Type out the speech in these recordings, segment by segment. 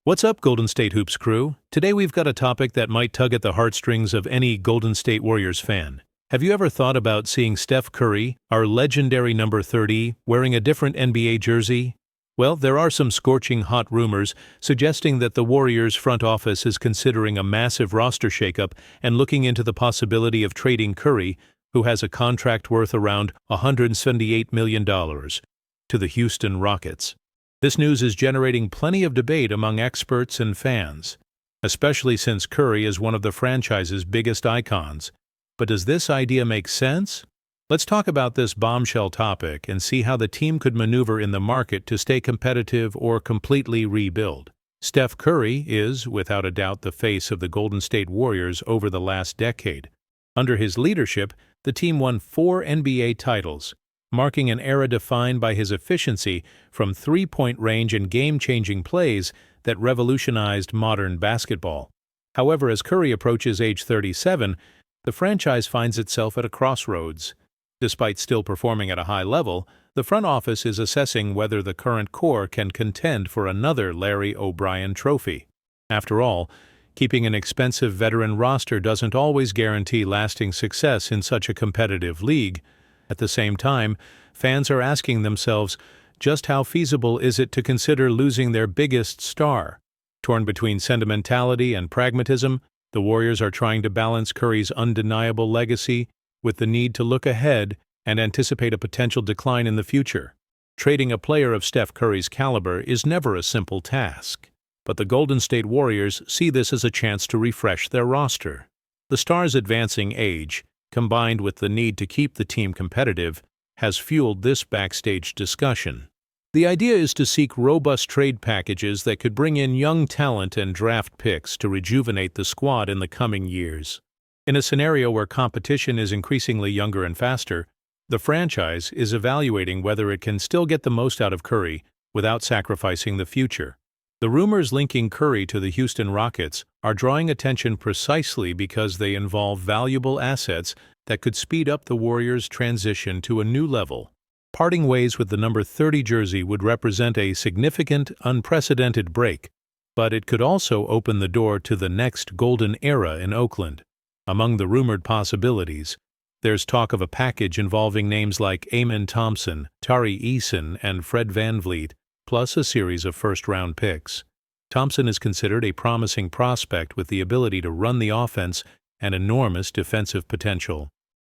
What's up, Golden State Hoops crew? Today we've got a topic that might tug at the heartstrings of any Golden State Warriors fan. Have you ever thought about seeing Steph Curry, our legendary number 30, wearing a different NBA jersey? Well, there are some scorching hot rumors suggesting that the Warriors front office is considering a massive roster shakeup and looking into the possibility of trading Curry, who has a contract worth around $178 million, to the Houston Rockets. This news is generating plenty of debate among experts and fans, especially since Curry is one of the franchise's biggest icons. But does this idea make sense? Let's talk about this bombshell topic and see how the team could maneuver in the market to stay competitive or completely rebuild. Steph Curry is, without a doubt, the face of the Golden State Warriors over the last decade. Under his leadership, the team won 4 NBA titles, marking an era defined by his efficiency from three-point range and game-changing plays that revolutionized modern basketball. However, as Curry approaches age 37, the franchise finds itself at a crossroads. Despite still performing at a high level, the front office is assessing whether the current core can contend for another Larry O'Brien trophy. After all, keeping an expensive veteran roster doesn't always guarantee lasting success in such a competitive league. At the same time, fans are asking themselves, just how feasible is it to consider losing their biggest star? Torn between sentimentality and pragmatism, the Warriors are trying to balance Curry's undeniable legacy with the need to look ahead and anticipate a potential decline in the future. Trading a player of Steph Curry's caliber is never a simple task, but the Golden State Warriors see this as a chance to refresh their roster. The star's advancing age, combined with the need to keep the team competitive, has fueled this backstage discussion. The idea is to seek robust trade packages that could bring in young talent and draft picks to rejuvenate the squad in the coming years. In a scenario where competition is increasingly younger and faster, the franchise is evaluating whether it can still get the most out of Curry without sacrificing the future. The rumors linking Curry to the Houston Rockets are drawing attention precisely because they involve valuable assets that could speed up the Warriors' transition to a new level. Parting ways with the number 30 jersey would represent a significant, unprecedented break, but it could also open the door to the next golden era in Oakland. Among the rumored possibilities, there's talk of a package involving names like Amen Thompson, Tari Eason, and Fred VanVleet, plus a series of first-round picks. Thompson is considered a promising prospect with the ability to run the offense and enormous defensive potential.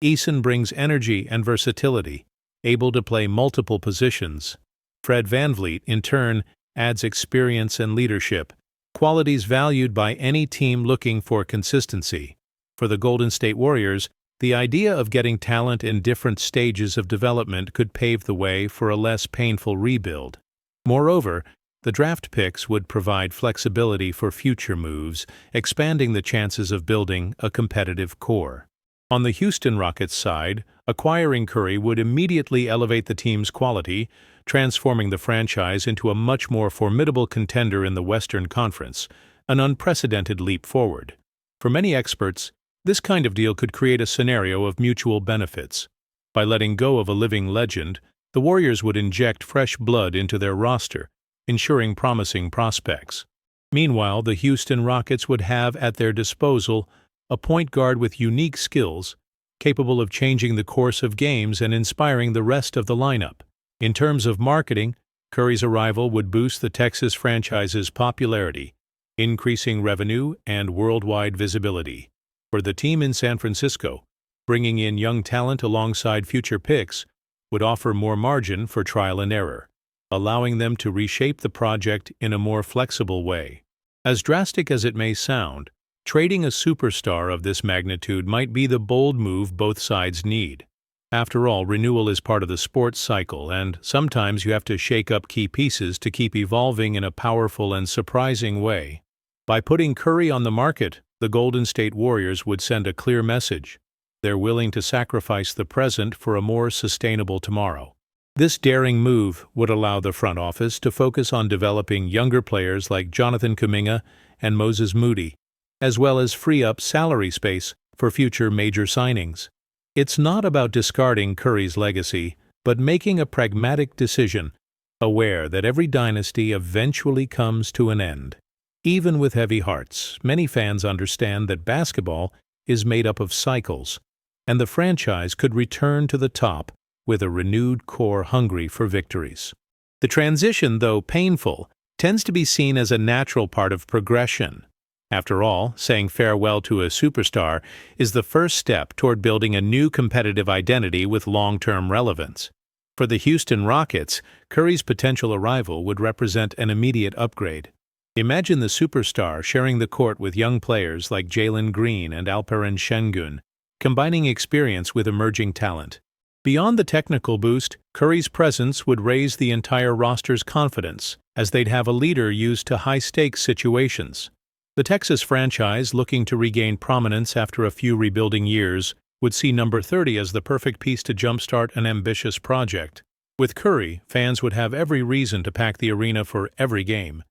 Eason brings energy and versatility, able to play multiple positions. Fred VanVleet, in turn, adds experience and leadership, qualities valued by any team looking for consistency. For the Golden State Warriors, the idea of getting talent in different stages of development could pave the way for a less painful rebuild. Moreover, the draft picks would provide flexibility for future moves, expanding the chances of building a competitive core. On the Houston Rockets side, acquiring Curry would immediately elevate the team's quality, transforming the franchise into a much more formidable contender in the Western Conference, an unprecedented leap forward. For many experts, this kind of deal could create a scenario of mutual benefits. By letting go of a living legend, the Warriors would inject fresh blood into their roster, ensuring promising prospects. Meanwhile, the Houston Rockets would have at their disposal a point guard with unique skills, capable of changing the course of games and inspiring the rest of the lineup. In terms of marketing, Curry's arrival would boost the Texas franchise's popularity, increasing revenue and worldwide visibility. For the team in San Francisco, bringing in young talent alongside future picks would offer more margin for trial and error, allowing them to reshape the project in a more flexible way. As drastic as it may sound, trading a superstar of this magnitude might be the bold move both sides need. After all, renewal is part of the sports cycle, and sometimes you have to shake up key pieces to keep evolving in a powerful and surprising way. By putting Curry on the market, the Golden State Warriors would send a clear message. They're willing to sacrifice the present for a more sustainable tomorrow. This daring move would allow the front office to focus on developing younger players like Jonathan Kuminga and Moses Moody, as well as free up salary space for future major signings. It's not about discarding Curry's legacy, but making a pragmatic decision, aware that every dynasty eventually comes to an end. Even with heavy hearts, many fans understand that basketball is made up of cycles, and the franchise could return to the top with a renewed core hungry for victories. The transition, though painful, tends to be seen as a natural part of progression. After all, saying farewell to a superstar is the first step toward building a new competitive identity with long-term relevance. For the Houston Rockets, Curry's potential arrival would represent an immediate upgrade. Imagine the superstar sharing the court with young players like Jalen Green and Alperen Şengün, combining experience with emerging talent. Beyond the technical boost, Curry's presence would raise the entire roster's confidence, as they'd have a leader used to high-stakes situations. The Texas franchise, looking to regain prominence after a few rebuilding years, would see number 30 as the perfect piece to jumpstart an ambitious project. With Curry, fans would have every reason to pack the arena for every game,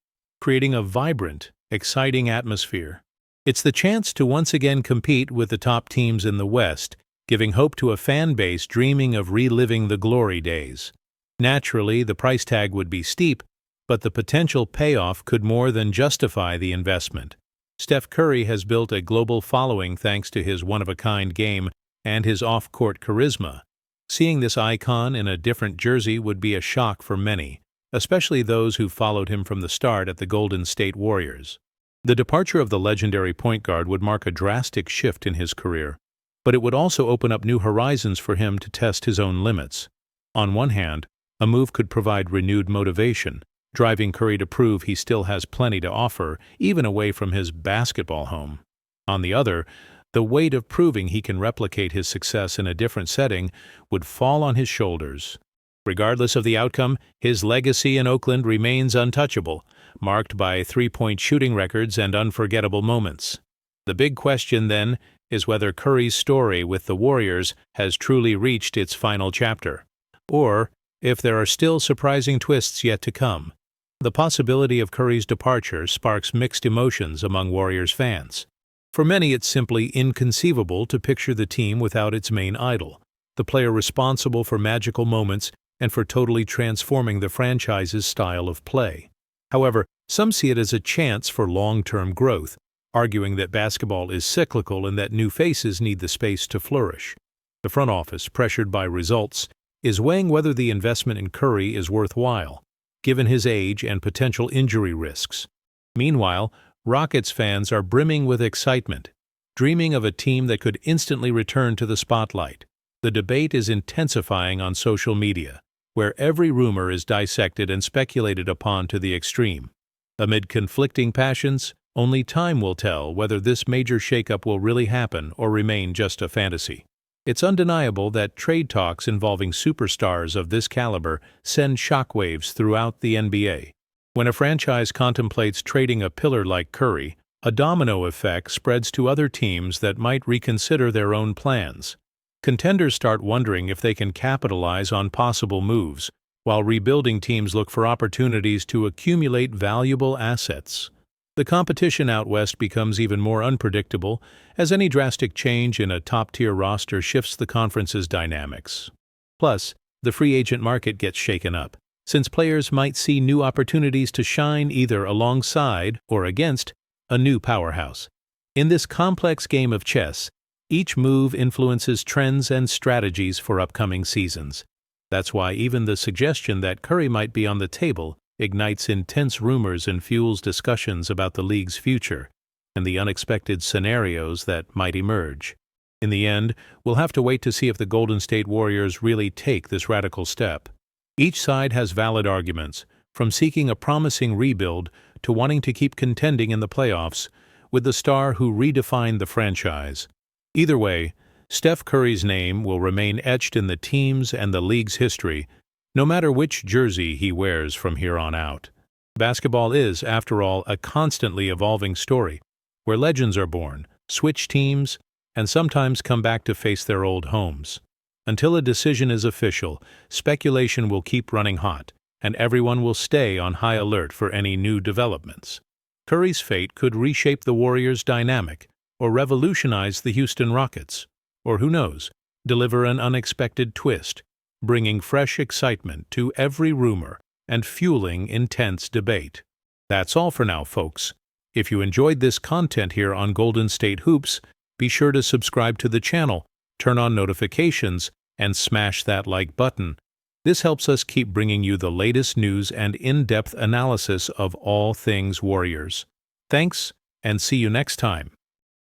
creating a vibrant, exciting atmosphere. It's the chance to once again compete with the top teams in the West, giving hope to a fan base dreaming of reliving the glory days. Naturally, the price tag would be steep, but the potential payoff could more than justify the investment. Steph Curry has built a global following thanks to his one-of-a-kind game and his off-court charisma. Seeing this icon in a different jersey would be a shock for many, especially those who followed him from the start at the Golden State Warriors. The departure of the legendary point guard would mark a drastic shift in his career, but it would also open up new horizons for him to test his own limits. On one hand, a move could provide renewed motivation, driving Curry to prove he still has plenty to offer, even away from his basketball home. On the other, the weight of proving he can replicate his success in a different setting would fall on his shoulders. Regardless of the outcome, his legacy in Oakland remains untouchable, marked by three-point shooting records and unforgettable moments. The big question, then, is whether Curry's story with the Warriors has truly reached its final chapter, or if there are still surprising twists yet to come. The possibility of Curry's departure sparks mixed emotions among Warriors fans. For many, it's simply inconceivable to picture the team without its main idol, the player responsible for magical moments and for totally transforming the franchise's style of play. However, some see it as a chance for long-term growth, arguing that basketball is cyclical and that new faces need the space to flourish. The front office, pressured by results, is weighing whether the investment in Curry is worthwhile, given his age and potential injury risks. Meanwhile, Rockets fans are brimming with excitement, dreaming of a team that could instantly return to the spotlight. The debate is intensifying on social media, where every rumor is dissected and speculated upon to the extreme. Amid conflicting passions, only time will tell whether this major shakeup will really happen or remain just a fantasy. It's undeniable that trade talks involving superstars of this caliber send shockwaves throughout the NBA. When a franchise contemplates trading a pillar like Curry, a domino effect spreads to other teams that might reconsider their own plans. Contenders start wondering if they can capitalize on possible moves, while rebuilding teams look for opportunities to accumulate valuable assets. The competition out west becomes even more unpredictable, as any drastic change in a top-tier roster shifts the conference's dynamics. Plus, the free agent market gets shaken up, since players might see new opportunities to shine either alongside or against a new powerhouse. In this complex game of chess, each move influences trends and strategies for upcoming seasons. That's why even the suggestion that Curry might be on the table ignites intense rumors and fuels discussions about the league's future and the unexpected scenarios that might emerge. In the end, we'll have to wait to see if the Golden State Warriors really take this radical step. Each side has valid arguments, from seeking a promising rebuild to wanting to keep contending in the playoffs with the star who redefined the franchise. Either way, Steph Curry's name will remain etched in the team's and the league's history, no matter which jersey he wears from here on out. Basketball is, after all, a constantly evolving story, where legends are born, switch teams, and sometimes come back to face their old homes. Until a decision is official, speculation will keep running hot, and everyone will stay on high alert for any new developments. Curry's fate could reshape the Warriors' dynamic, or revolutionize the Houston Rockets, or who knows, deliver an unexpected twist, bringing fresh excitement to every rumor and fueling intense debate. That's all for now, folks. If you enjoyed this content here on Golden State Hoops, be sure to subscribe to the channel, turn on notifications, and smash that like button. This helps us keep bringing you the latest news and in-depth analysis of all things Warriors. Thanks, and see you next time.